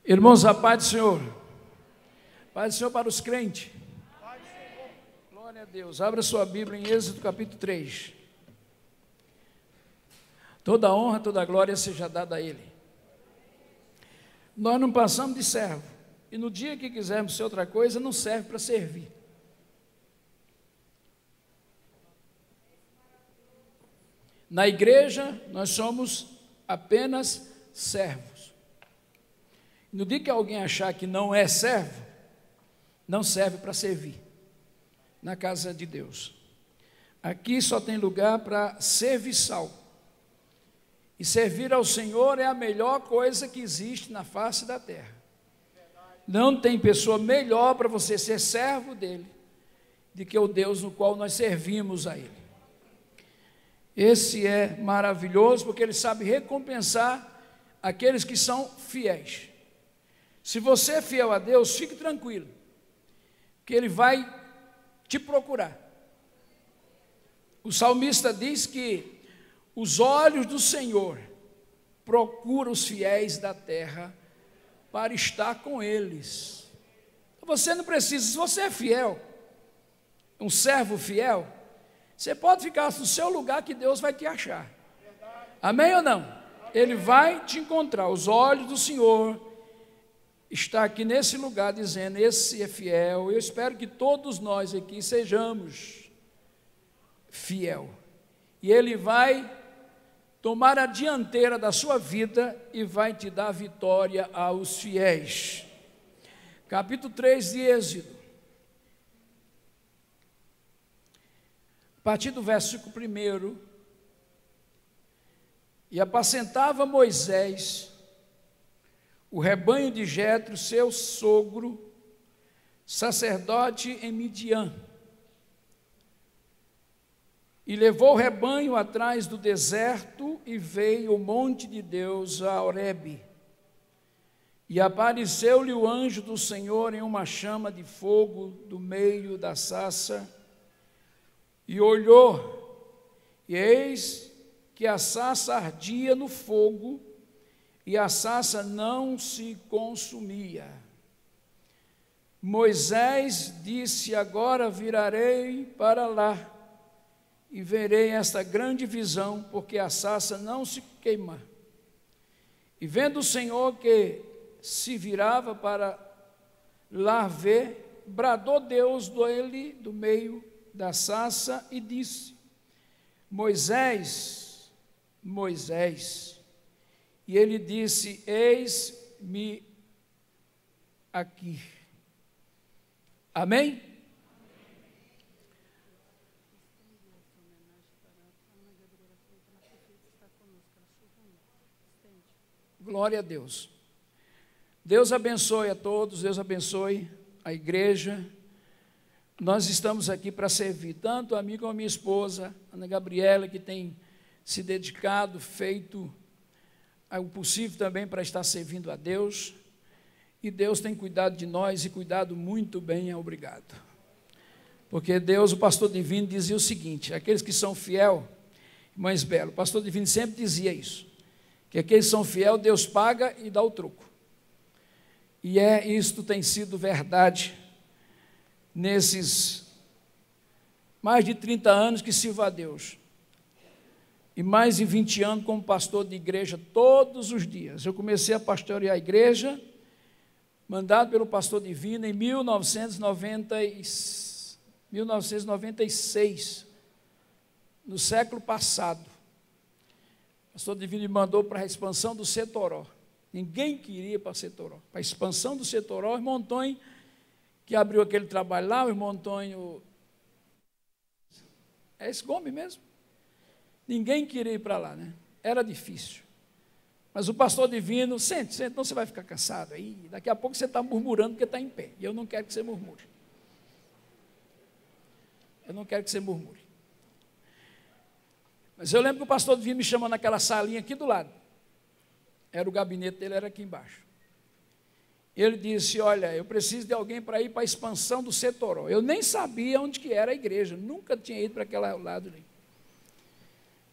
Irmãos, a paz do Senhor. Paz do Senhor para os crentes. Glória a Deus. Abra sua Bíblia em Êxodo capítulo 3. Toda a honra, toda a glória seja dada a Ele. Nós não passamos de servo. E no dia que quisermos ser outra coisa, não serve para servir. Na igreja, nós somos apenas servos. No dia que alguém achar que não é servo, não serve para servir na casa de Deus. Aqui só tem lugar para serviçal. E servir ao Senhor é a melhor coisa que existe na face da terra. Não tem pessoa melhor para você ser servo dele do que o Deus no qual nós servimos a Ele. Esse é maravilhoso porque Ele sabe recompensar aqueles que são fiéis. Se você é fiel a Deus, fique tranquilo, que Ele vai te procurar. O salmista diz que os olhos do Senhor procuram os fiéis da terra para estar com eles. Você não precisa, se você é fiel, um servo fiel, você pode ficar no seu lugar que Deus vai te achar. Amém ou não? Ele vai te encontrar. Os olhos do Senhor está aqui nesse lugar dizendo, esse é fiel. Eu espero que todos nós aqui sejamos fiel. E Ele vai tomar a dianteira da sua vida e vai te dar vitória aos fiéis. Capítulo 3 de Êxodo. A partir do versículo 1. E apacentava Moisés o rebanho de Jetro, seu sogro, sacerdote em Midian. E levou o rebanho atrás do deserto e veio o monte de Deus a Horebe. E apareceu-lhe o anjo do Senhor em uma chama de fogo do meio da sarça. E olhou, e eis que a sarça ardia no fogo, e a sarça não se consumia. Moisés disse, agora virarei para lá, e verei esta grande visão, porque a sarça não se queima. E vendo o Senhor que se virava para lá ver, bradou Deus dele do meio da sarça e disse, Moisés, Moisés. E ele disse, eis-me aqui. Amém? Glória a Deus. Deus abençoe a todos, Deus abençoe a igreja. Nós estamos aqui para servir, tanto a mim como a minha esposa, Ana Gabriela, que tem se dedicado, feito o possível também para estar servindo a Deus. E Deus tem cuidado de nós e cuidado muito bem, obrigado. Porque Deus, o pastor Divino, dizia o seguinte, aqueles que são fiel, irmãs Belo, o pastor Divino sempre dizia isso, que aqueles que são fiel, Deus paga e dá o troco. E isto tem sido verdade nesses mais de 30 anos que sirvo a Deus. E mais de 20 anos como pastor de igreja todos os dias. Eu comecei a pastorear a igreja, mandado pelo pastor Divino em 1996, no século passado. O pastor Divino me mandou para a expansão do Setoró. Ninguém queria para Setoró. Para a expansão do Setoró, o irmão Antônio, que abriu aquele trabalho lá, o irmão Antônio... É esse Gomes mesmo? Ninguém queria ir para lá, né? Era difícil. Mas o pastor Divino, sente, não você vai ficar cansado aí. Daqui a pouco você está murmurando porque está em pé. E eu não quero que você murmure. Eu não quero que você murmure. Mas eu lembro que o pastor Divino me chamou naquela salinha aqui do lado. Era o gabinete dele, era aqui embaixo. Ele disse, olha, eu preciso de alguém para ir para a expansão do Setoró. Eu nem sabia onde que era a igreja, nunca tinha ido para aquele lado ali.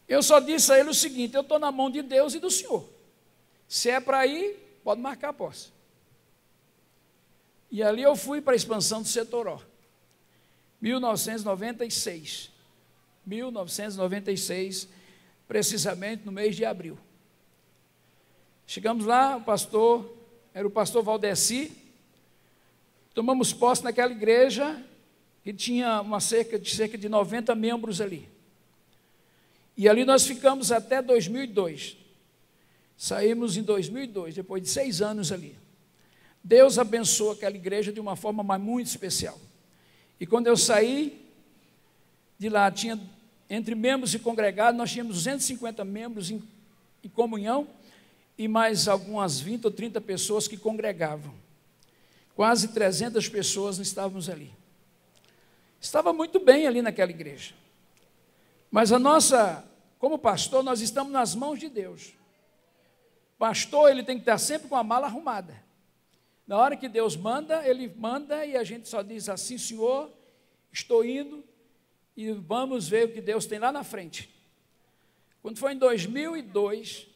Eu só disse a ele o seguinte, eu estou na mão de Deus e do Senhor. Se é para ir, pode marcar a posse. E ali eu fui para a expansão do Setoró, 1996, precisamente no mês de abril. Chegamos lá, era o pastor Valdeci, tomamos posse naquela igreja, que tinha cerca de 90 membros ali. E ali nós ficamos até 2002. Saímos em 2002, depois de 6 anos ali. Deus abençoou aquela igreja de uma forma muito especial. E quando eu saí de lá, tinha, entre membros e congregados, nós tínhamos 250 membros em comunhão e mais algumas 20 ou 30 pessoas que congregavam. Quase 300 pessoas estávamos ali. Estava muito bem ali naquela igreja. Mas como pastor, nós estamos nas mãos de Deus. Pastor, ele tem que estar sempre com a mala arrumada. Na hora que Deus manda, ele manda e a gente só diz assim: Senhor, estou indo e vamos ver o que Deus tem lá na frente. Quando foi em 2002,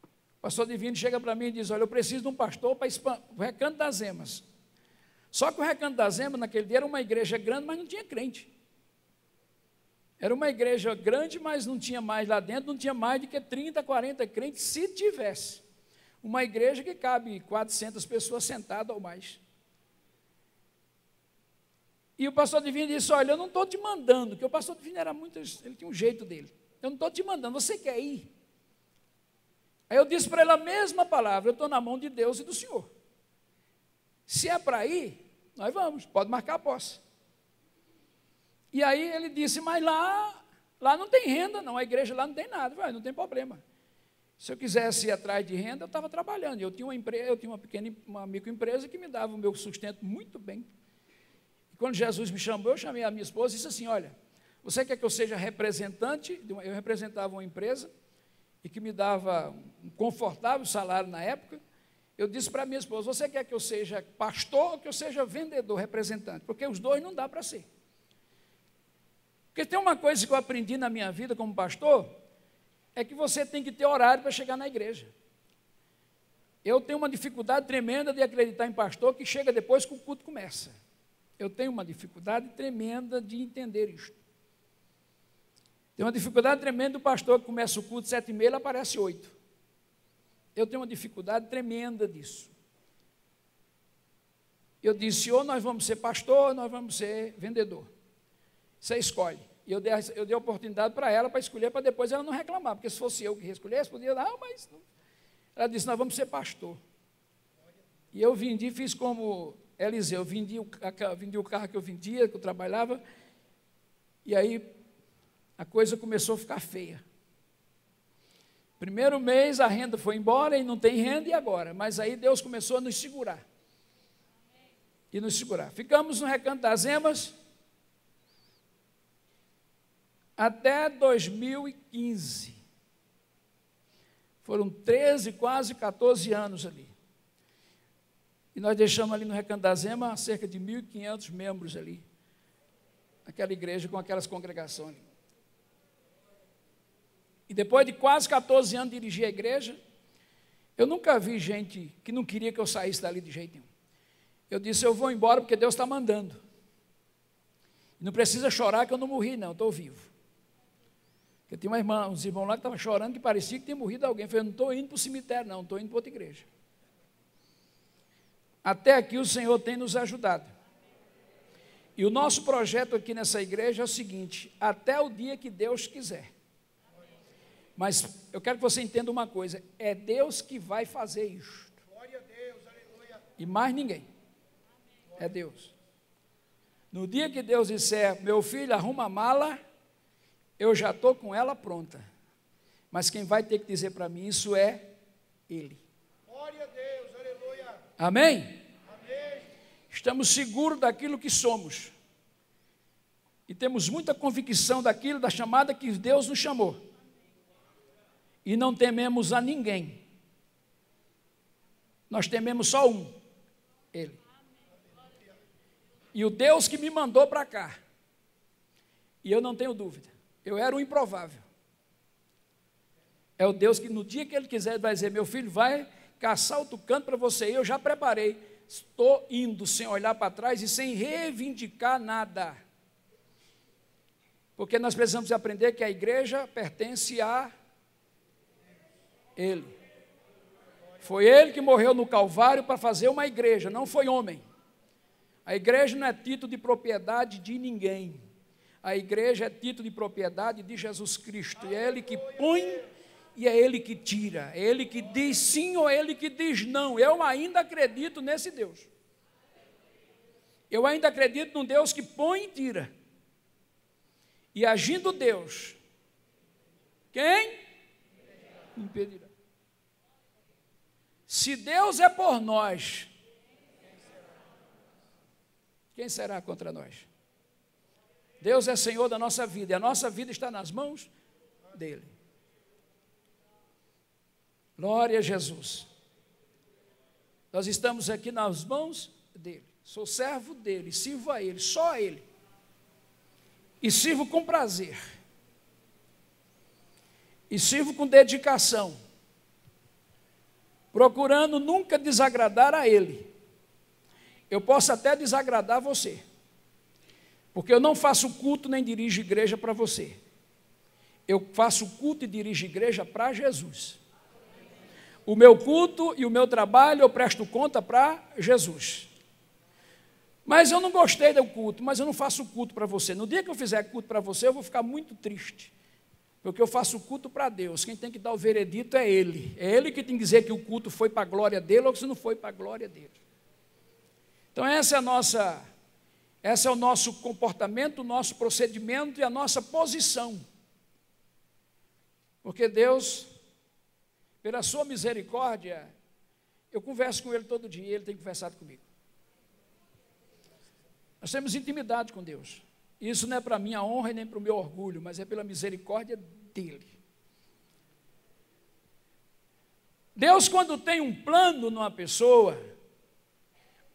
o pastor Divino chega para mim e diz: olha, eu preciso de um pastor para o Recanto das Emas. Só que o Recanto das Emas, naquele dia, era uma igreja grande, mas não tinha crente. Era uma igreja grande, mas não tinha mais lá dentro, não tinha mais do que 30, 40 crentes, se tivesse. Uma igreja que cabe 400 pessoas sentadas ou mais. E o pastor Divino disse: olha, eu não estou te mandando, porque o pastor Divino ele tinha um jeito dele. Eu não estou te mandando, você quer ir? Aí eu disse para ele a mesma palavra: eu estou na mão de Deus e do Senhor. Se é para ir, nós vamos, pode marcar a posse. E aí ele disse: mas lá não tem renda, não, a igreja lá não tem nada. Não tem problema. Se eu quisesse ir atrás de renda, eu estava trabalhando. Eu tinha uma microempresa que me dava o meu sustento muito bem. E quando Jesus me chamou, eu chamei a minha esposa e disse assim: olha, você quer que eu seja representante? Eu representava uma empresa e que me dava um confortável salário na época. Eu disse para a minha esposa: você quer que eu seja pastor ou que eu seja vendedor, representante? Porque os dois não dá para ser. Porque tem uma coisa que eu aprendi na minha vida como pastor, é que você tem que ter horário para chegar na igreja. Eu tenho uma dificuldade tremenda de acreditar em pastor que chega depois que o culto começa. Eu tenho uma dificuldade tremenda de entender isto. Tenho uma dificuldade tremenda do pastor que começa o culto 7h30, ele aparece 8. Eu tenho uma dificuldade tremenda disso. Eu disse: ou nós vamos ser pastor, ou nós vamos ser vendedor. Você escolhe. E eu dei a oportunidade para ela, para escolher, para depois ela não reclamar, porque se fosse eu que escolhesse, podia dar, mas não. Ela disse: nós vamos ser pastor. E eu fiz como Eliseu, vendi o carro que eu vendia, que eu trabalhava, e aí a coisa começou a ficar feia. Primeiro mês a renda foi embora e não tem renda, e agora? Mas aí Deus começou a nos segurar. E nos segurar. Ficamos no Recanto das Emas até 2015. Foram 13, quase 14 anos ali. E nós deixamos ali no Recanto das Emas cerca de 1.500 membros ali. Aquela igreja com aquelas congregações. E depois de quase 14 anos de dirigir a igreja, eu nunca vi gente que não queria que eu saísse dali de jeito nenhum. Eu disse: eu vou embora porque Deus está mandando. Não precisa chorar que eu não morri, não, estou vivo. Porque tinha uns irmãos lá que estavam chorando, que parecia que tinha morrido alguém. Eu falei: eu não estou indo para o cemitério, não, estou indo para outra igreja. Até aqui o Senhor tem nos ajudado. E o nosso projeto aqui nessa igreja é o seguinte: até o dia que Deus quiser. Mas eu quero que você entenda uma coisa: é Deus que vai fazer isto. Glória a Deus, aleluia. E mais ninguém. É Deus. No dia que Deus disser: meu filho, arruma a mala, eu já estou com ela pronta. Mas quem vai ter que dizer para mim isso é Ele. Glória a Deus, aleluia. Amém? Amém. Estamos seguros daquilo que somos. E temos muita convicção daquilo, da chamada que Deus nos chamou. E não tememos a ninguém. Nós tememos só um, Ele. E o Deus que me mandou para cá. E eu não tenho dúvida, eu era o improvável. É o Deus que no dia que Ele quiser vai dizer: meu filho, vai caçar o tucano para você. Eu já preparei estou indo sem olhar para trás e sem reivindicar nada. Porque nós precisamos aprender que a igreja pertence a Ele. Foi Ele que morreu no Calvário para fazer uma igreja, não foi homem. A igreja não é título de propriedade de ninguém. A igreja é título de propriedade de Jesus Cristo. E é Ele que põe e é Ele que tira. É Ele que diz sim ou é Ele que diz não. Eu ainda acredito nesse Deus. Eu ainda acredito num Deus que põe e tira. E agindo Deus, quem impedirá? Se Deus é por nós, quem será contra nós? Deus é Senhor da nossa vida, e a nossa vida está nas mãos dEle. Glória a Jesus. Nós estamos aqui nas mãos dEle. Sou servo dEle, sirvo a Ele, só a Ele. E sirvo com prazer. E sirvo com dedicação. Procurando nunca desagradar a Ele. Eu posso até desagradar você. Porque eu não faço culto nem dirijo igreja para você. Eu faço culto e dirijo igreja para Jesus. O meu culto e o meu trabalho eu presto conta para Jesus. Mas eu não gostei do culto, mas eu não faço culto para você. No dia que eu fizer culto para você, eu vou ficar muito triste. Porque eu faço culto para Deus. Quem tem que dar o veredito é Ele. É Ele que tem que dizer que o culto foi para a glória dEle ou se não foi para a glória dEle. Então esse é o nosso comportamento, o nosso procedimento e a nossa posição. Porque Deus, pela sua misericórdia, eu converso com Ele todo dia e Ele tem conversado comigo. Nós temos intimidade com Deus. Isso não é para minha honra e nem para o meu orgulho, mas é pela misericórdia dEle. Deus, quando tem um plano numa pessoa,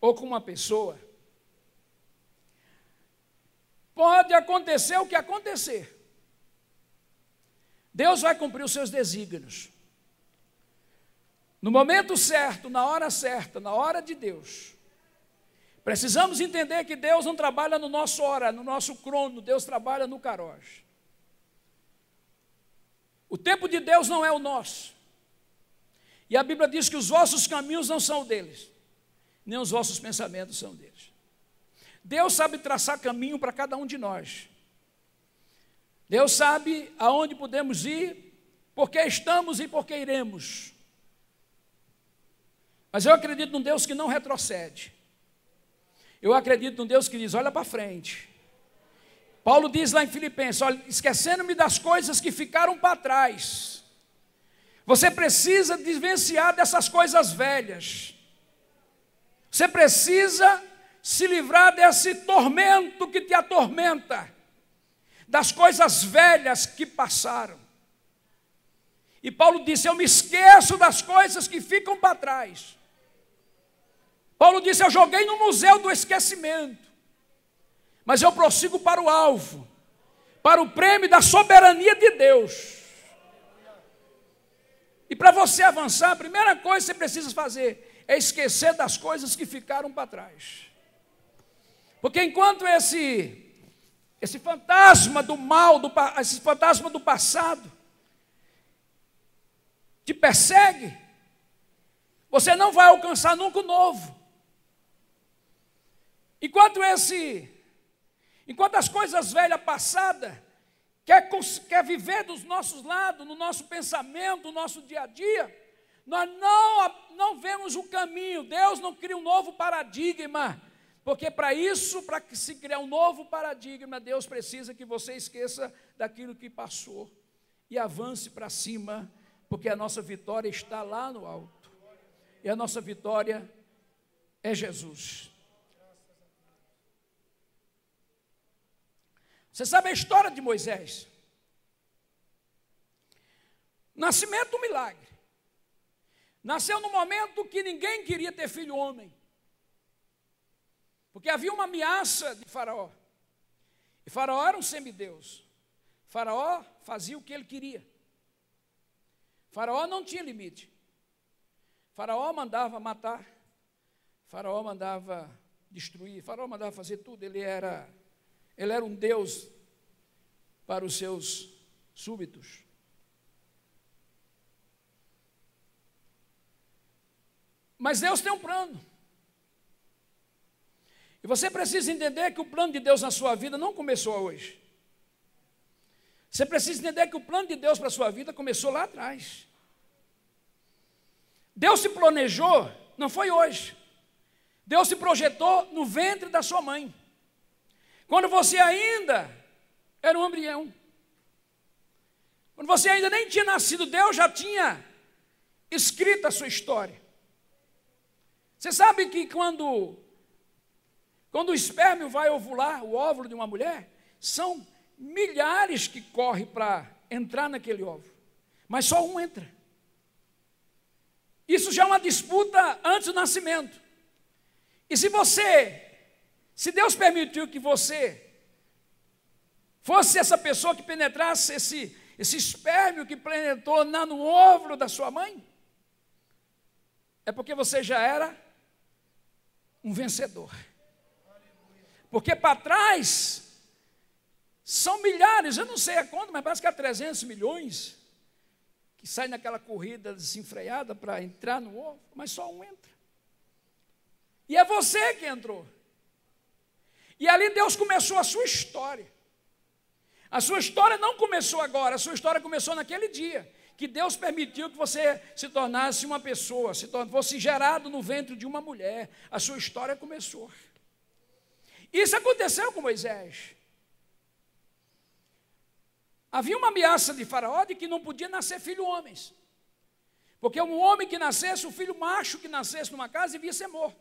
ou com uma pessoa, pode acontecer o que acontecer. Deus vai cumprir os seus desígnios. No momento certo, na hora de Deus. Precisamos entender que Deus não trabalha no nosso hora, no nosso crono, Deus trabalha no kairos. O tempo de Deus não é o nosso. E a Bíblia diz que os vossos caminhos não são deles, nem os vossos pensamentos são deles. Deus sabe traçar caminho para cada um de nós. Deus sabe aonde podemos ir, porque estamos e porque iremos. Mas eu acredito num Deus que não retrocede. Eu acredito num Deus que diz, olha para frente. Paulo diz lá em Filipenses, olha, esquecendo-me das coisas que ficaram para trás. Você precisa desvencilhar dessas coisas velhas. Você precisa se livrar desse tormento que te atormenta, das coisas velhas que passaram. E Paulo disse, eu me esqueço das coisas que ficam para trás. Paulo disse, eu joguei no museu do esquecimento, mas eu prossigo para o alvo, para o prêmio da soberania de Deus. E para você avançar, a primeira coisa que você precisa fazer é esquecer das coisas que ficaram para trás. Porque enquanto esse fantasma do mal, esse fantasma do passado te persegue, você não vai alcançar nunca o novo. Enquanto as coisas velhas passadas quer viver dos nossos lados, no nosso pensamento, no nosso dia a dia, nós não vemos o caminho. Deus não cria um novo paradigma, porque para que se criar um novo paradigma, Deus precisa que você esqueça daquilo que passou e avance para cima, porque a nossa vitória está lá no alto, e a nossa vitória é Jesus. Você sabe a história de Moisés? Nascimento um milagre. Nasceu no momento que ninguém queria ter filho homem, porque havia uma ameaça de Faraó. E Faraó era um semideus. Faraó fazia o que ele queria. Faraó não tinha limite. Faraó mandava matar. Faraó mandava destruir, Faraó mandava fazer tudo, ele era um Deus para os seus súbitos. Mas Deus tem um plano. E você precisa entender que o plano de Deus na sua vida não começou hoje. Você precisa entender que o plano de Deus para a sua vida começou lá atrás. Deus se planejou, não foi hoje. Deus se projetou no ventre da sua mãe. Quando você ainda era um embrião. Quando você ainda nem tinha nascido, Deus já tinha escrito a sua história. Você sabe que quando o esperma vai ovular, o óvulo de uma mulher, são milhares que correm para entrar naquele óvulo, mas só um entra. Isso já é uma disputa antes do nascimento. E se Deus permitiu que você fosse essa pessoa que penetrasse esse esperma que penetrou no óvulo da sua mãe, é porque você já era um vencedor. Porque para trás são milhares, eu não sei a quanto, mas parece que há 300 milhões que saem naquela corrida desenfreada para entrar no ovo, mas só um entra. E é você que entrou. E ali Deus começou a sua história. A sua história não começou agora, a sua história começou naquele dia, que Deus permitiu que você se tornasse uma pessoa, fosse gerado no ventre de uma mulher. A sua história começou. Isso aconteceu com Moisés. Havia uma ameaça de Faraó de que não podia nascer filho homens. Porque um homem que nascesse, o filho macho que nascesse numa casa, devia ser morto.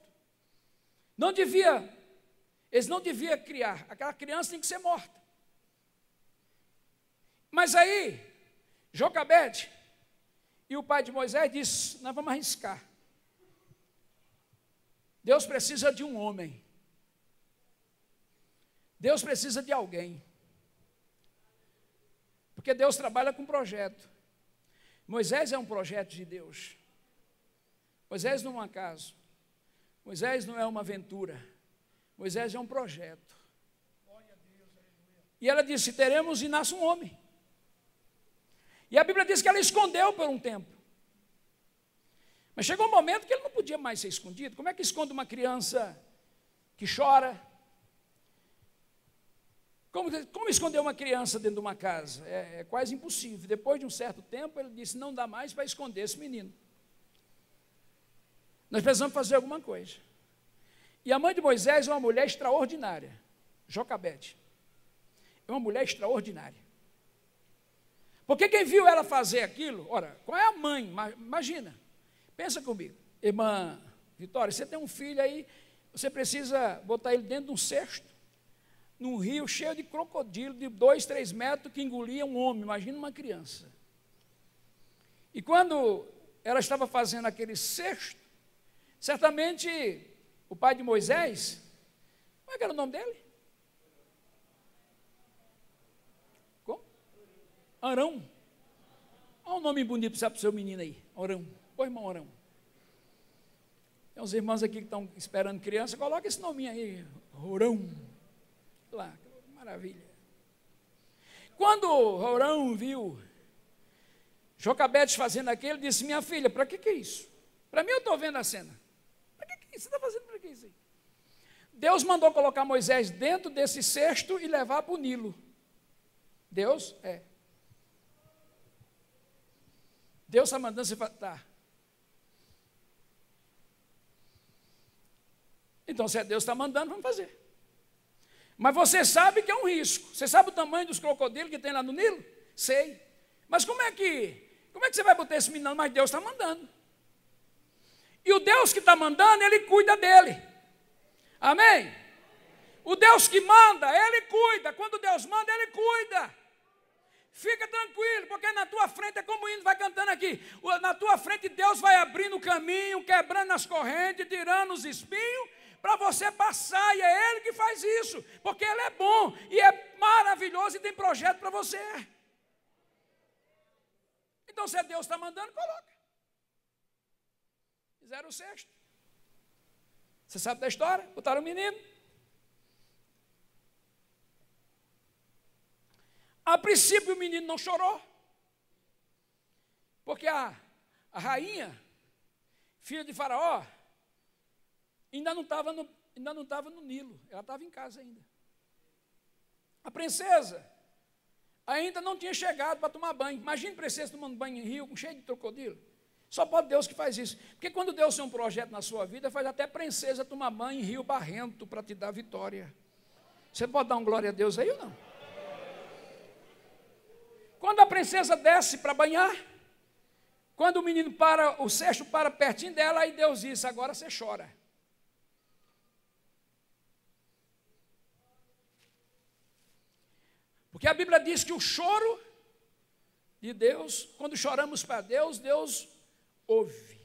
Eles não deviam criar, aquela criança tem que ser morta. Mas aí, Joquebede e o pai de Moisés disse: nós vamos arriscar. Deus precisa de um homem. Deus precisa de alguém. Porque Deus trabalha com projeto. Moisés é um projeto de Deus. Moisés não é um acaso. Moisés não é uma aventura. Moisés é um projeto. E ela disse: teremos e nasce um homem. E a Bíblia diz que ela escondeu por um tempo. Mas chegou um momento que ele não podia mais ser escondido. Como é que esconde uma criança que chora? Como esconder uma criança dentro de uma casa? É quase impossível. Depois de um certo tempo, ele disse: não dá mais para esconder esse menino. Nós precisamos fazer alguma coisa. E a mãe de Moisés é uma mulher extraordinária. Joquebede. É uma mulher extraordinária. Porque quem viu ela fazer aquilo, ora, qual é a mãe? Imagina, pensa comigo. Irmã Vitória, você tem um filho aí, você precisa botar ele dentro de um cesto, num rio cheio de crocodilo, de 2, 3 metros, que engolia um homem, imagina uma criança. E quando ela estava fazendo aquele cesto, certamente o pai de Moisés, como é que era o nome dele? Como? Arão. Olha um nome bonito para o seu menino aí, Arão. Ô irmão Arão. Tem uns irmãos aqui que estão esperando criança, coloca esse nominho aí, Arão. Lá, maravilha. Quando Arão viu Joquebede fazendo aquilo, ele disse: minha filha, para que é isso? Para mim eu estou vendo a cena. Para que é isso? Você está fazendo para que isso aí? Deus mandou colocar Moisés dentro desse cesto e levar para o Nilo. Deus está mandando você fazer. Tá. Então, se é Deus que está mandando, vamos fazer. Mas você sabe que é um risco. Você sabe o tamanho dos crocodilos que tem lá no Nilo? Sei. Mas como é que você vai botar esse menino? Mas Deus está mandando. E o Deus que está mandando, Ele cuida dele. Amém? O Deus que manda, Ele cuida. Quando Deus manda, Ele cuida. Fica tranquilo, porque na tua frente, é como o hino vai cantando aqui, na tua frente Deus vai abrindo o caminho, quebrando as correntes, tirando os espinhos, para você passar, e é Ele que faz isso, porque Ele é bom, e é maravilhoso, e tem projeto para você. Então, se Deus está mandando, coloca. Fizeram o cesto. Você sabe da história? Botaram o menino. A princípio o menino não chorou, porque a rainha, filha de Faraó, ainda não estava no Nilo, ela estava em casa ainda. A princesa ainda não tinha chegado para tomar banho. Imagine a princesa tomando banho em rio, cheio de crocodilo. Só pode Deus que faz isso. Porque quando Deus tem um projeto na sua vida, faz até a princesa tomar banho em rio barrento para te dar vitória. Você pode dar um glória a Deus aí ou não? Quando a princesa desce para banhar, quando o menino para, o cesto para pertinho dela, aí Deus diz, agora você chora. Porque a Bíblia diz que o choro de Deus, quando choramos para Deus, Deus ouve.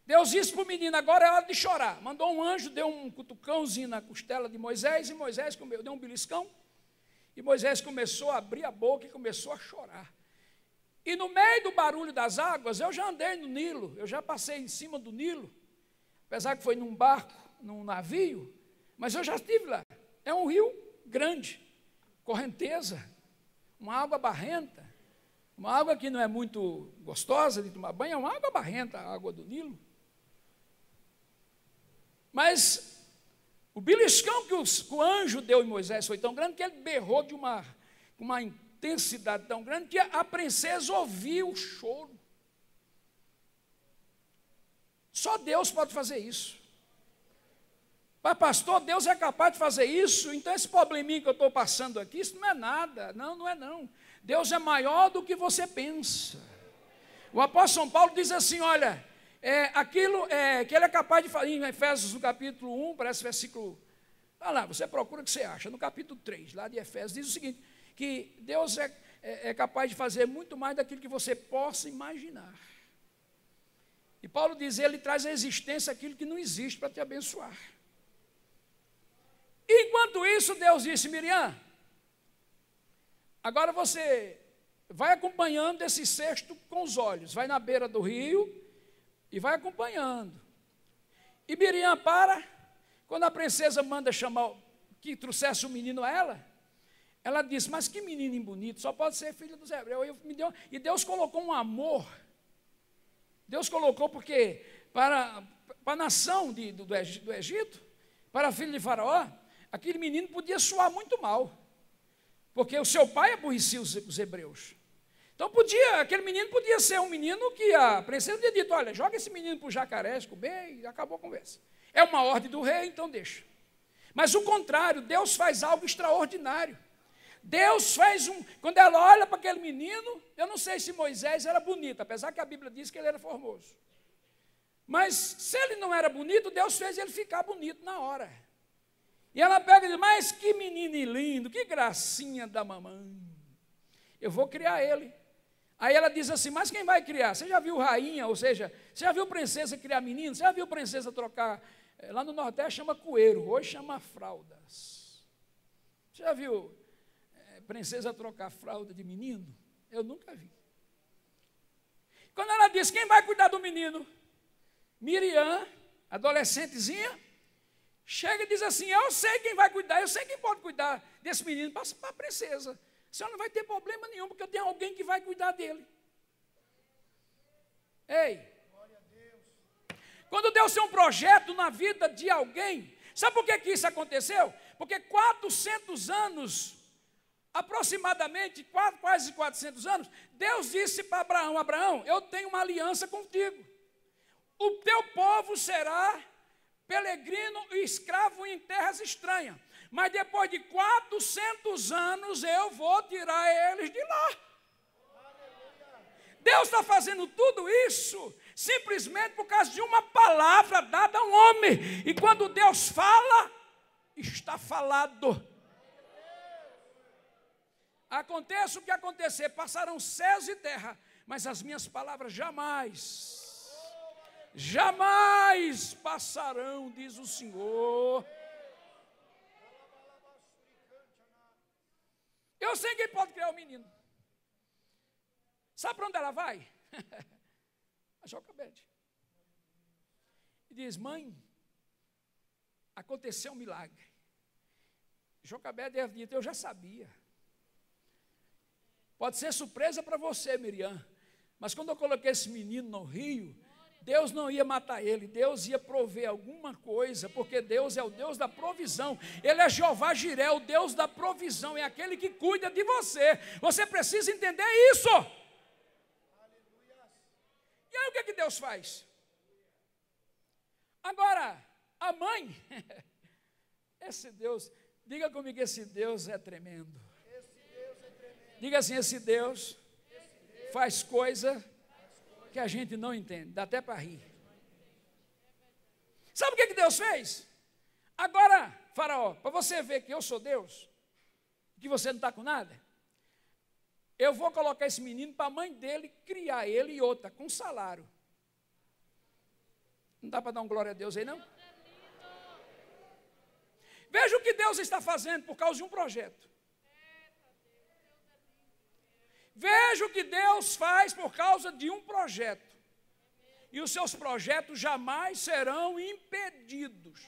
Deus disse para o menino, agora é hora de chorar. Mandou um anjo, deu um cutucãozinho na costela de Moisés, e Moisés deu um beliscão, e Moisés começou a abrir a boca e começou a chorar. E no meio do barulho das águas, eu já andei no Nilo, eu já passei em cima do Nilo, apesar que foi num barco, num navio, mas eu já estive lá. É um rio grande, correnteza, uma água barrenta, uma água que não é muito gostosa de tomar banho, é uma água barrenta, a água do Nilo. Mas o beliscão que o anjo deu em Moisés foi tão grande que ele berrou de uma intensidade tão grande que a princesa ouviu o choro. Só Deus pode fazer isso. Mas pastor, Deus é capaz de fazer isso? Então esse probleminha que eu estou passando aqui, isso não é nada. Não é não. Deus é maior do que você pensa. O apóstolo São Paulo diz assim, olha, aquilo que ele é capaz de fazer, em Efésios, no capítulo 1, parece versículo, vai lá, você procura o que você acha, no capítulo 3, lá de Efésios, diz o seguinte, que Deus é capaz de fazer muito mais daquilo que você possa imaginar. E Paulo diz, ele traz à existência aquilo que não existe para te abençoar. Enquanto isso, Deus disse, Miriam, agora você vai acompanhando esse cesto com os olhos, vai na beira do rio e vai acompanhando. E Miriam quando a princesa manda chamar, que trouxesse o menino a ela disse, mas que menino bonito, só pode ser filho dos hebreus. E Deus colocou um amor, Deus colocou porque para a nação do Egito, para a filha de Faraó, aquele menino podia soar muito mal, porque o seu pai aborrecia os hebreus. Então aquele menino podia ser um menino que a princesa tinha dito, olha, joga esse menino para o jacaré comer e acabou a conversa. É uma ordem do rei, então deixa. Mas o contrário, Deus faz algo extraordinário. Deus fez quando ela olha para aquele menino, eu não sei se Moisés era bonito, apesar que a Bíblia diz que ele era formoso. Mas se ele não era bonito, Deus fez ele ficar bonito na hora. E ela pega e diz, mas que menino lindo, que gracinha da mamãe. Eu vou criar ele. Aí ela diz assim, mas quem vai criar? Você já viu rainha, ou seja, você já viu princesa criar menino? Você já viu princesa trocar, lá no Nordeste chama coeiro, hoje chama fraldas. Você já viu princesa trocar fralda de menino? Eu nunca vi. Quando ela diz, quem vai cuidar do menino? Miriam, adolescentezinha, chega e diz assim, eu sei quem vai cuidar, eu sei quem pode cuidar desse menino, passa para a princesa. A senhora não vai ter problema nenhum, porque eu tenho alguém que vai cuidar dele. Ei, quando Deus tem um projeto na vida de alguém, sabe por que isso aconteceu? Porque 400 anos, aproximadamente, quase 400 anos, Deus disse para Abraão, Abraão, eu tenho uma aliança contigo. O teu povo será peregrino e escravo em terras estranhas. Mas depois de 400 anos eu vou tirar eles de lá. Deus está fazendo tudo isso simplesmente por causa de uma palavra dada a um homem. E quando Deus fala, está falado. Aconteça o que acontecer, passarão céus e terra, mas as minhas palavras jamais passarão, diz o Senhor. Eu sei quem pode criar o menino. Sabe para onde ela vai? A Joquebede. diz: mãe, aconteceu um milagre. Jocabed deve ter dito: eu já sabia. Pode ser surpresa para você, Miriam, mas quando eu coloquei esse menino no rio, Deus não ia matar ele, Deus ia prover alguma coisa, porque Deus é o Deus da provisão. Ele é Jeová Jiré, o Deus da provisão, é aquele que cuida de você. Você precisa entender isso. E aí o que Deus faz? Agora, a mãe, esse Deus, diga comigo, esse Deus é tremendo. Diga assim: esse Deus faz coisa que a gente não entende, dá até para rir. Sabe o que Deus fez? Agora, Faraó, para você ver que eu sou Deus, que você não está com nada, eu vou colocar esse menino para a mãe dele criar ele e outra, com salário. Não dá para dar um glória a Deus aí, não? Veja o que Deus está fazendo por causa de um projeto. Veja o que Deus faz por causa de um projeto. E os seus projetos jamais serão impedidos.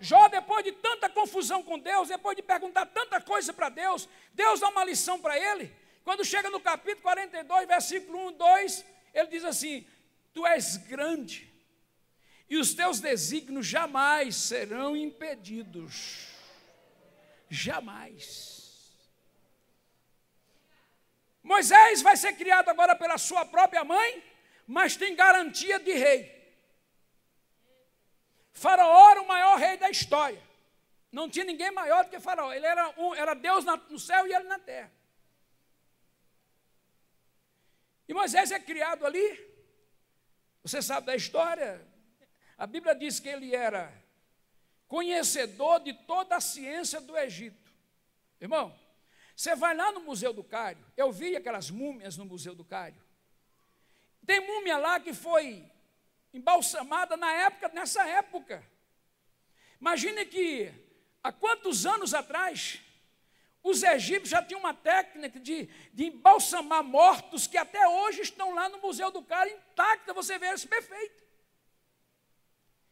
Jó, depois de tanta confusão com Deus, depois de perguntar tanta coisa para Deus, Deus dá uma lição para ele. Quando chega no capítulo 42, versículo 1, 2, ele diz assim: tu és grande, e os teus desígnios jamais serão impedidos. Jamais. Moisés vai ser criado agora pela sua própria mãe, mas tem garantia de rei. Faraó era o maior rei da história. Não tinha ninguém maior do que Faraó. Ele era Deus no céu e ele na terra. E Moisés é criado ali. Você sabe da história. A Bíblia diz que ele era conhecedor de toda a ciência do Egito. Irmão, você vai lá no Museu do Cário, eu vi aquelas múmias no Museu do Cário. Tem múmia lá que foi embalsamada nessa época. Imagine que, há quantos anos atrás, os egípcios já tinham uma técnica de embalsamar mortos que até hoje estão lá no Museu do Cário intacta, você vê isso perfeito.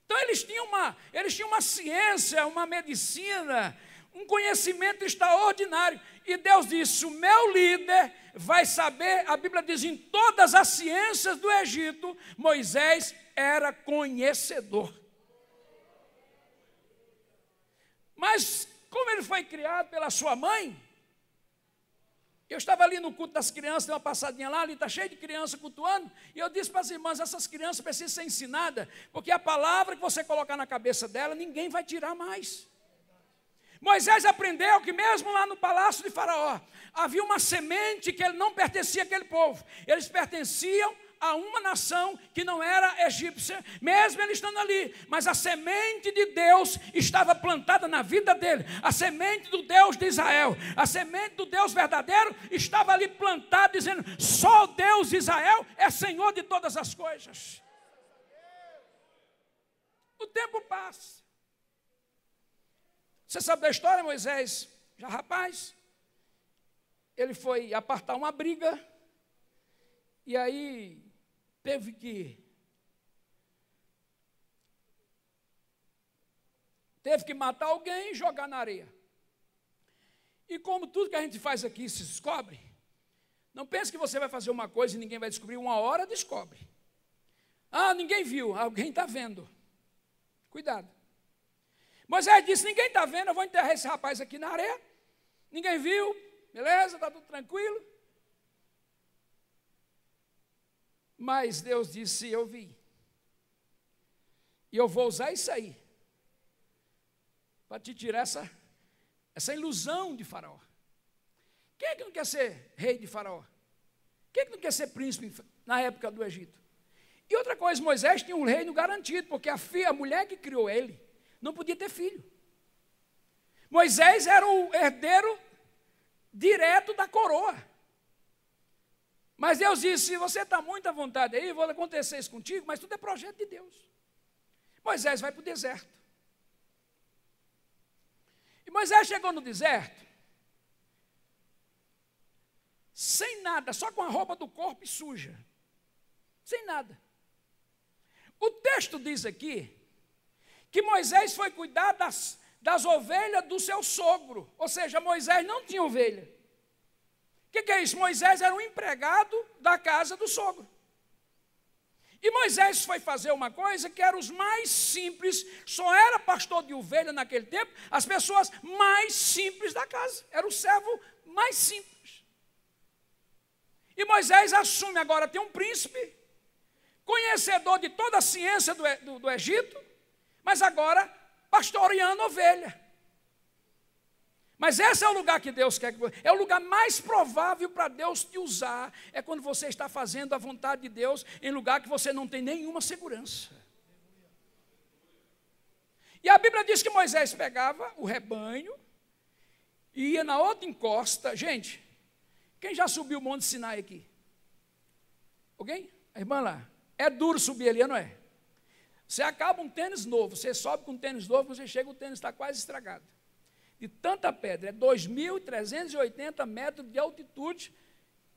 Então eles tinham uma ciência, uma medicina, um conhecimento extraordinário. E Deus disse: o meu líder vai saber, a Bíblia diz, em todas as ciências do Egito, Moisés era conhecedor. Mas, como ele foi criado pela sua mãe, eu estava ali no culto das crianças, dei uma passadinha lá, ali está cheio de criança cultuando, e eu disse para as irmãs: essas crianças precisam ser ensinadas, porque a palavra que você colocar na cabeça dela, ninguém vai tirar mais. Moisés aprendeu que mesmo lá no palácio de Faraó, havia uma semente que ele não pertencia àquele povo. Eles pertenciam a uma nação que não era egípcia, mesmo ele estando ali. Mas a semente de Deus estava plantada na vida dele. A semente do Deus de Israel, a semente do Deus verdadeiro estava ali plantada, dizendo: só o Deus de Israel é Senhor de todas as coisas. O tempo passa. Você sabe da história? Moisés, já rapaz, ele foi apartar uma briga, e aí teve que matar alguém e jogar na areia. E como tudo que a gente faz aqui se descobre, não pense que você vai fazer uma coisa e ninguém vai descobrir, uma hora descobre. Ah, ninguém viu, alguém está vendo. Cuidado. Moisés disse: ninguém está vendo, eu vou enterrar esse rapaz aqui na areia. Ninguém viu, beleza, está tudo tranquilo. Mas Deus disse: eu vi. E eu vou usar isso aí para te tirar essa ilusão de Faraó. Quem é que não quer ser rei de Faraó? Quem é que não quer ser príncipe na época do Egito? E outra coisa, Moisés tinha um reino garantido, porque a mulher que criou ele não podia ter filho. Moisés era o herdeiro direto da coroa. Mas Deus disse: se você está muito à vontade aí, vou acontecer isso contigo, mas tudo é projeto de Deus. Moisés vai para o deserto. E Moisés chegou no deserto, sem nada, só com a roupa do corpo suja. Sem nada. O texto diz aqui que Moisés foi cuidar das ovelhas do seu sogro, ou seja, Moisés não tinha ovelha. O que é isso? Moisés era um empregado da casa do sogro. E Moisés foi fazer uma coisa que era os mais simples, só era pastor de ovelha naquele tempo, as pessoas mais simples da casa, era o servo mais simples. E Moisés assume agora, tem um príncipe, conhecedor de toda a ciência do Egito, mas agora pastoreando ovelha. Mas esse é o lugar que Deus quer que você... É o lugar mais provável para Deus te usar. É quando você está fazendo a vontade de Deus em lugar que você não tem nenhuma segurança. E a Bíblia diz que Moisés pegava o rebanho e ia na outra encosta. Gente, quem já subiu o Monte Sinai aqui? Alguém? A irmã lá. É duro subir ali, não é? Você acaba um tênis novo, você sobe com um tênis novo, você chega, o tênis está quase estragado. De tanta pedra, é 2.380 metros de altitude,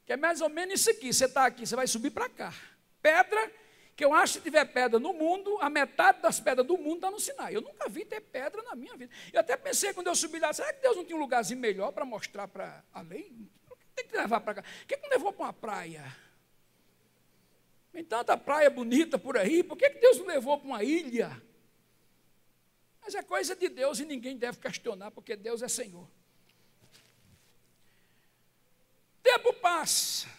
que é mais ou menos isso aqui. Você está aqui, você vai subir para cá. Pedra, que eu acho que se tiver pedra no mundo, a metade das pedras do mundo está no Sinai. Eu nunca vi ter pedra na minha vida. Eu até pensei quando eu subi lá, será que Deus não tinha um lugarzinho melhor para mostrar para além? Por que tem que levar para cá? Por que não levou para uma praia? Tem tanta praia bonita por aí, por que Deus não levou para uma ilha? Mas é coisa de Deus e ninguém deve questionar, porque Deus é Senhor. Tempo passa.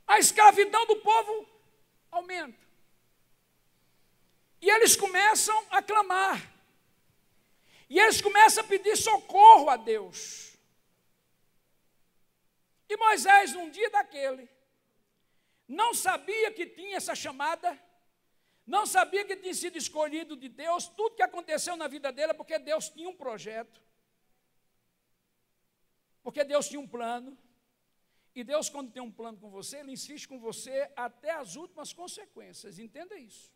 A escravidão do povo aumenta. E eles começam a clamar. E eles começam a pedir socorro a Deus. E Moisés, num dia daquele, não sabia que tinha essa chamada, não sabia que tinha sido escolhido de Deus. Tudo que aconteceu na vida dele é porque Deus tinha um projeto, porque Deus tinha um plano, e Deus, quando tem um plano com você, Ele insiste com você até as últimas consequências, entenda isso.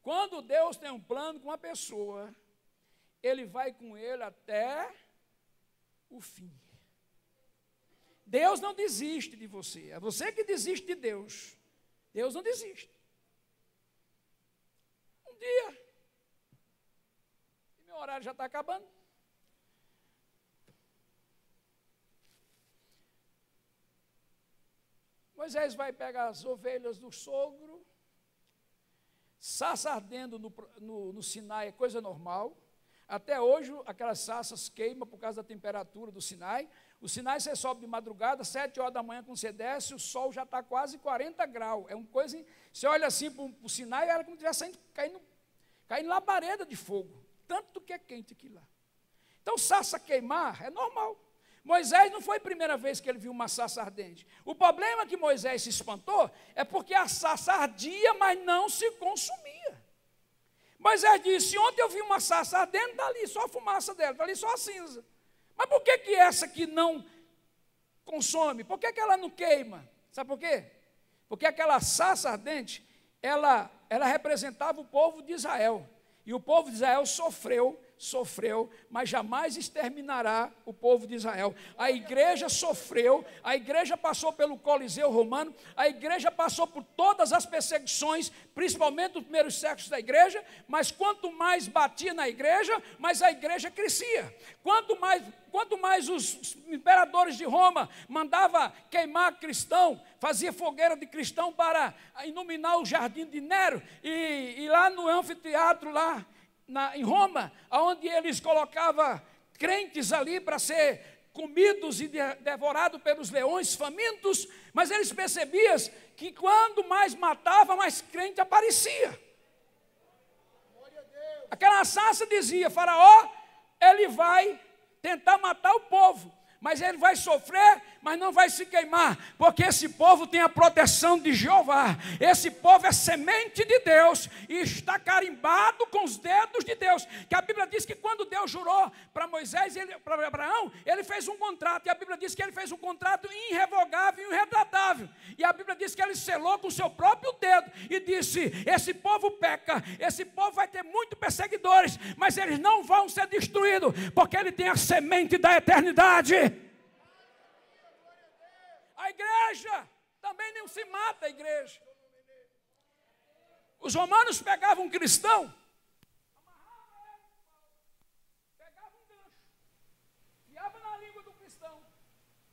Quando Deus tem um plano com uma pessoa, Ele vai com ele até o fim. Deus não desiste de você, é você que desiste de Deus. Deus não desiste. Um dia, e meu horário já está acabando. Moisés vai pegar as ovelhas do sogro, sarça ardendo no Sinai é coisa normal. Até hoje, aquelas sarças queimam por causa da temperatura do Sinai. O Sinai você sobe de madrugada, 7 horas da manhã, quando você desce, o sol já está quase 40 graus. É uma coisa, você olha assim para o Sinai, era como se estivesse caindo labareda de fogo. Tanto que é quente aquilo lá. Então, sarça queimar é normal. Moisés não foi a primeira vez que ele viu uma sarça ardente. O problema que Moisés se espantou é porque a sarça ardia, mas não se consumia. Moisés disse, ontem eu vi uma sarça ardente, está ali só a fumaça dela, está ali só a cinza. Mas por que essa aqui não consome? Por que ela não queima? Sabe por quê? Porque aquela sarça ardente, ela representava o povo de Israel. E o povo de Israel sofreu, mas jamais exterminará o povo de Israel. A igreja sofreu, a igreja passou pelo Coliseu Romano, a igreja passou por todas as perseguições, principalmente nos primeiros séculos da igreja, mas quanto mais batia na igreja, mais a igreja crescia. Quanto mais os imperadores de Roma mandavam queimar cristão, fazia fogueira de cristão para iluminar o jardim de Nero, e lá no anfiteatro, lá em Roma, onde eles colocavam crentes ali para ser comidos e devorados pelos leões famintos, mas eles percebiam que quando mais matava, mais crente aparecia. Aquela sarça dizia, Faraó, ele vai tentar matar o povo, mas ele vai sofrer, mas não vai se queimar, porque esse povo tem a proteção de Jeová. Esse povo é semente de Deus e está carimbado com os dedos de Deus. Que a Bíblia diz que quando Deus jurou para Moisés, para Abraão, ele fez um contrato, e a Bíblia diz que ele fez um contrato irrevogável e irretratável. E a Bíblia diz que ele selou com o seu próprio dedo e disse, esse povo peca, esse povo vai ter muitos perseguidores, mas eles não vão ser destruídos, porque ele tem a semente da eternidade. A igreja também não se mata, a igreja. Os romanos pegavam um cristão, amarravam ele no pau, pegavam um gancho, enfiava na língua do cristão,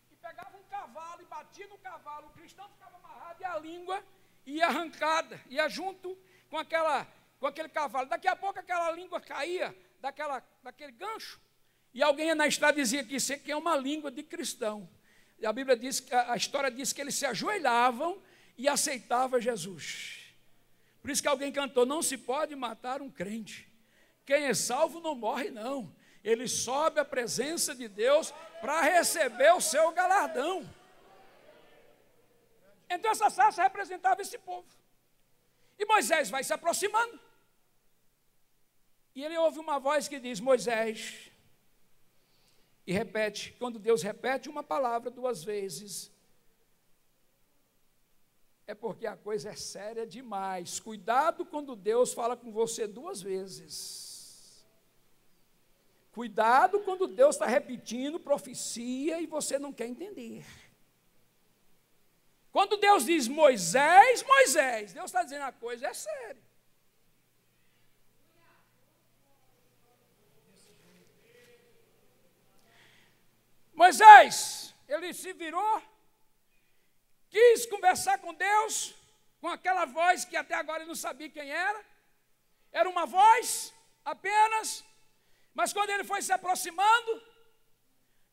e pegava um cavalo e batia no cavalo, o cristão ficava amarrado e a língua ia arrancada, ia junto com aquele cavalo. Daqui a pouco aquela língua caía daquele gancho, e alguém na estrada dizia que isso aqui é uma língua de cristão. E a Bíblia diz, a história diz que eles se ajoelhavam e aceitavam Jesus. Por isso que alguém cantou, não se pode matar um crente. Quem é salvo não morre não. Ele sobe à presença de Deus para receber o seu galardão. Então essa sarça representava esse povo. E Moisés vai se aproximando. E ele ouve uma voz que diz, Moisés, e repete. Quando Deus repete uma palavra 2 vezes, é porque a coisa é séria demais. Cuidado quando Deus fala com você 2 vezes. Cuidado quando Deus está repetindo profecia e você não quer entender. Quando Deus diz Moisés, Moisés, Deus está dizendo a coisa é séria. Moisés, ele se virou, quis conversar com Deus, com aquela voz que até agora ele não sabia quem era. Era uma voz apenas, mas quando ele foi se aproximando,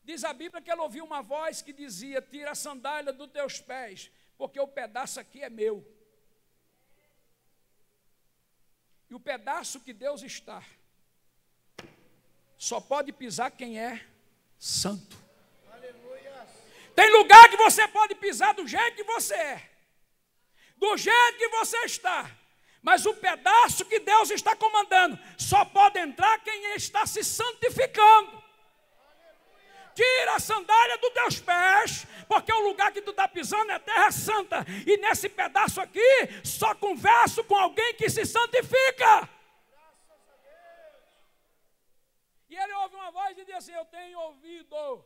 diz a Bíblia que ele ouviu uma voz que dizia, tira a sandália dos teus pés, porque o pedaço aqui é meu. E o pedaço que Deus está, só pode pisar quem é santo. Tem lugar que você pode pisar do jeito que você é, do jeito que você está, mas o pedaço que Deus está comandando, só pode entrar quem está se santificando. Tira a sandália dos teus pés, porque o lugar que tu está pisando é terra santa, e nesse pedaço aqui, só converso com alguém que se santifica. E ele ouve uma voz e diz assim, eu tenho ouvido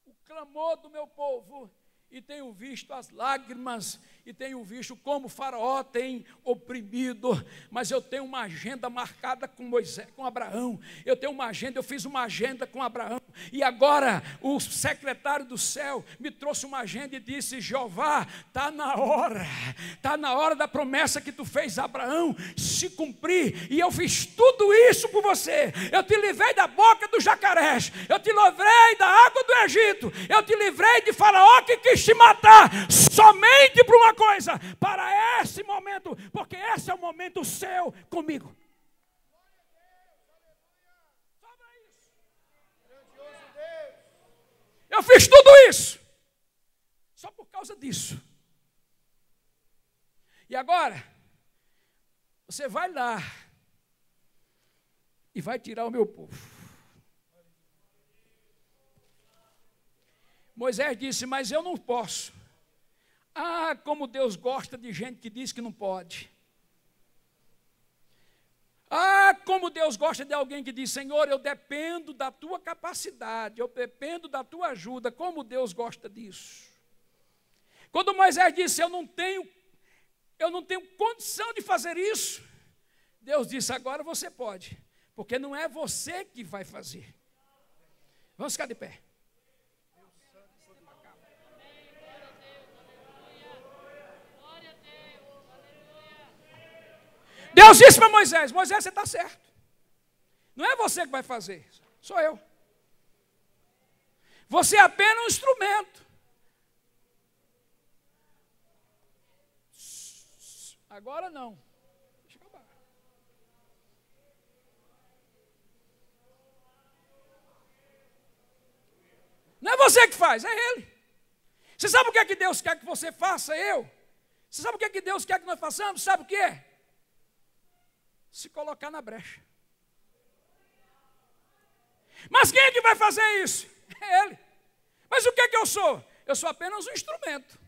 o clamor do meu povo, e tenho visto as lágrimas, e tenho visto como o faraó tem oprimido, mas eu tenho uma agenda marcada com Moisés, com Abraão, eu fiz uma agenda com Abraão, e agora o secretário do céu me trouxe uma agenda e disse, Jeová, está na hora da promessa que tu fez a Abraão se cumprir, e eu fiz tudo isso por você, eu te livrei da boca dos jacarés, eu te livrei da água do Egito, eu te livrei de faraó que quis te matar, somente por uma coisa, para esse momento, porque esse é o momento seu comigo. Eu fiz tudo isso, só por causa disso. E agora, você vai lá, e vai tirar o meu povo. Moisés disse, mas eu não posso. Ah, como Deus gosta de gente que diz que não pode. Ah, como Deus gosta de alguém que diz, Senhor, eu dependo da tua capacidade, eu dependo da tua ajuda. Como Deus gosta disso. Quando Moisés disse, eu não tenho condição de fazer isso, Deus disse, agora você pode, porque não é você que vai fazer. Vamos ficar de pé. Deus disse para Moisés, Moisés, você está certo. Não é você que vai fazer, sou eu. Você é apenas um instrumento. Agora não. Deixa eu acabar. Não é você que faz, é Ele. Você sabe o que é que Deus quer que você faça, eu? Você sabe o que é que Deus quer que nós façamos? Sabe o que é? Se colocar na brecha. Mas quem é que vai fazer isso? É Ele. Mas o que é que eu sou? Eu sou apenas um instrumento.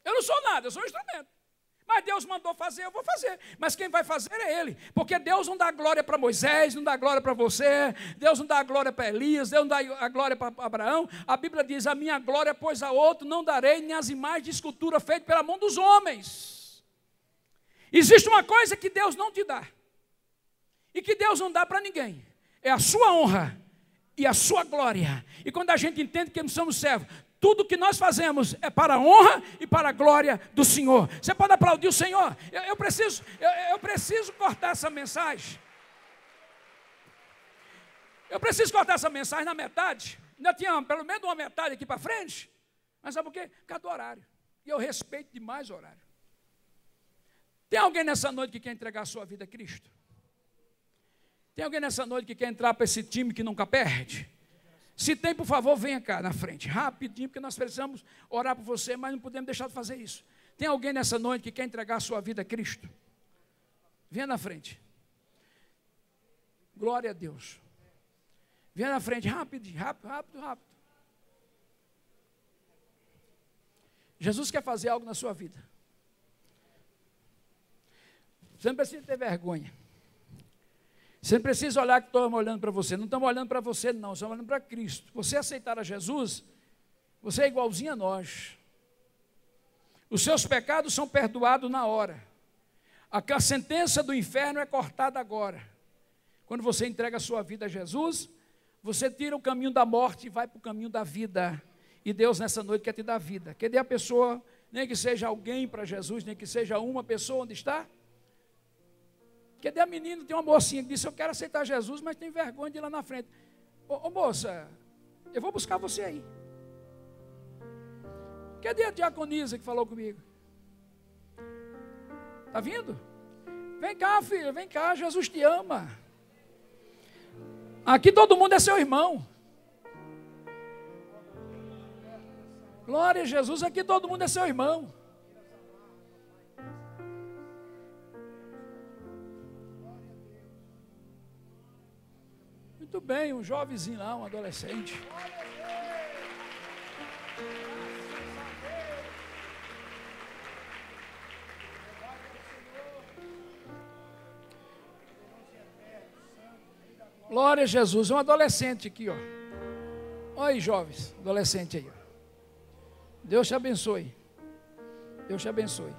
Eu não sou nada, eu sou um instrumento. Mas Deus mandou fazer, eu vou fazer. Mas quem vai fazer é Ele. Porque Deus não dá glória para Moisés, não dá glória para você, Deus não dá glória para Elias, Deus não dá a glória para Abraão. A Bíblia diz, a minha glória, pois a outro não darei, nem as imagens de escultura feitas pela mão dos homens. Existe uma coisa que Deus não te dá, e que Deus não dá para ninguém, é a sua honra e a sua glória. E quando a gente entende que nós somos servos, tudo que nós fazemos é para a honra e para a glória do Senhor. Você pode aplaudir o Senhor? Eu preciso cortar essa mensagem. Eu preciso cortar essa mensagem na metade. Ainda tinha pelo menos uma metade aqui para frente. Mas sabe por quê? Por causa do horário. E eu respeito demais o horário. Tem alguém nessa noite que quer entregar a sua vida a Cristo? Tem alguém nessa noite que quer entrar para esse time que nunca perde? Se tem, por favor, venha cá na frente, rapidinho, porque nós precisamos orar por você, mas não podemos deixar de fazer isso. Tem alguém nessa noite que quer entregar a sua vida a Cristo? Venha na frente. Glória a Deus. Venha na frente, rapidinho, rápido. Jesus quer fazer algo na sua vida. Você não precisa ter vergonha. Você não precisa olhar que estamos olhando para você. Não estamos olhando para você, não. Estamos olhando para Cristo. Você aceitar a Jesus, você é igualzinho a nós. Os seus pecados são perdoados na hora. A sentença do inferno é cortada agora. Quando você entrega a sua vida a Jesus, você tira o caminho da morte e vai para o caminho da vida. E Deus nessa noite quer te dar vida. Quer dar a pessoa, nem que seja alguém para Jesus, nem que seja uma pessoa onde está? Cadê a menina? Tem uma mocinha que disse, eu quero aceitar Jesus, mas tem vergonha de ir lá na frente. Ô moça, eu vou buscar você aí. Cadê a diaconisa que falou comigo? Está vindo? Vem cá, filha, vem cá, Jesus te ama. Aqui todo mundo é seu irmão. Glória a Jesus, aqui todo mundo é seu irmão. Muito bem, um jovenzinho lá, um adolescente. Glória a Jesus, um adolescente aqui, ó. Olha aí, jovens, adolescente aí, ó. Deus te abençoe. Deus te abençoe.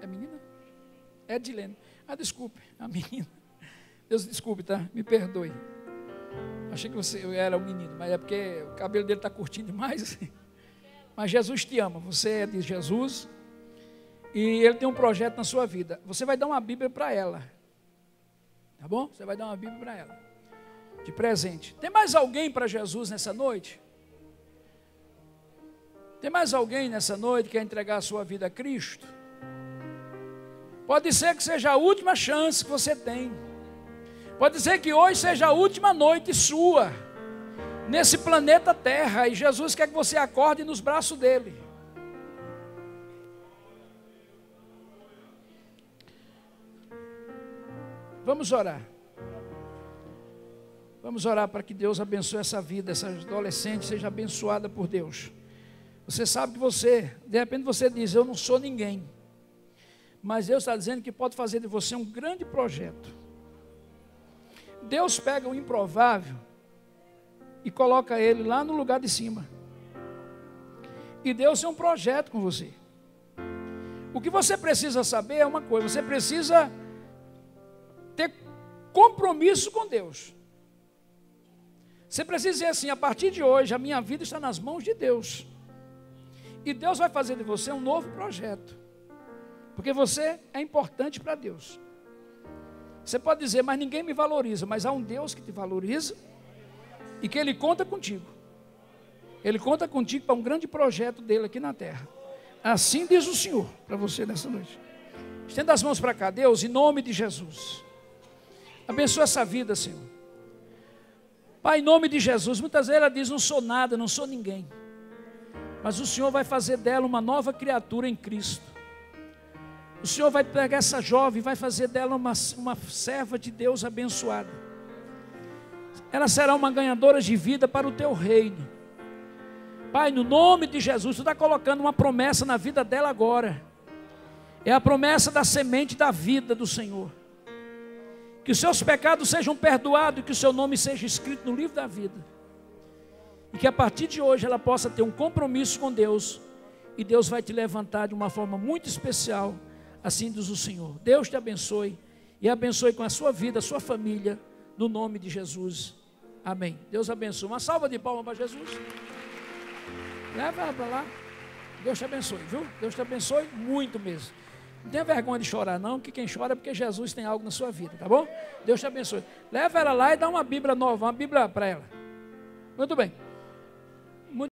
É menina? É Edilene. Ah, desculpe, a menina. Deus desculpe, tá? Me perdoe. Achei que eu era um menino, mas é porque o cabelo dele está curtinho demais. Mas Jesus te ama, você é de Jesus e Ele tem um projeto na sua vida. Você vai dar uma Bíblia para ela, tá bom? Você vai dar uma Bíblia para ela, de presente. Tem mais alguém para Jesus nessa noite? Tem mais alguém nessa noite que quer entregar a sua vida a Cristo? Pode ser que seja a última chance que você tem. Pode ser que hoje seja a última noite sua nesse planeta Terra e Jesus quer que você acorde nos braços dele. Vamos orar. Vamos orar para que Deus abençoe essa vida, essa adolescente seja abençoada por Deus. Você sabe que você, de repente você diz, eu não sou ninguém. Mas Deus está dizendo que pode fazer de você um grande projeto. Deus pega o improvável e coloca ele lá no lugar de cima. E Deus tem um projeto com você. O que você precisa saber é uma coisa, você precisa ter compromisso com Deus. Você precisa dizer assim, a partir de hoje a minha vida está nas mãos de Deus. E Deus vai fazer de você um novo projeto. Porque você é importante para Deus. Você pode dizer, mas ninguém me valoriza. Mas há um Deus que te valoriza e que Ele conta contigo. Ele conta contigo para um grande projeto dele aqui na terra. Assim diz o Senhor para você nessa noite. Estenda as mãos para cá, Deus, em nome de Jesus. Abençoa essa vida, Senhor. Pai, em nome de Jesus. Muitas vezes ela diz, não sou nada, não sou ninguém. Mas o Senhor vai fazer dela uma nova criatura em Cristo. O Senhor vai pegar essa jovem e vai fazer dela uma serva de Deus abençoada. Ela será uma ganhadora de vida para o teu reino. Pai, no nome de Jesus, tu está colocando uma promessa na vida dela agora. É a promessa da semente da vida do Senhor. Que os seus pecados sejam perdoados e que o seu nome seja escrito no livro da vida. E que a partir de hoje ela possa ter um compromisso com Deus. E Deus vai te levantar de uma forma muito especial, Assim diz o Senhor. Deus te abençoe e abençoe com a sua vida, a sua família, no nome de Jesus. Amém. Deus abençoe. Uma salva de palmas para Jesus. Leva ela para lá. Deus te abençoe, viu? Deus te abençoe muito mesmo. Não tenha vergonha de chorar não, que quem chora é porque Jesus tem algo na sua vida, tá bom? Deus te abençoe. Leva ela lá e dá uma Bíblia nova, uma Bíblia para ela. Muito bem.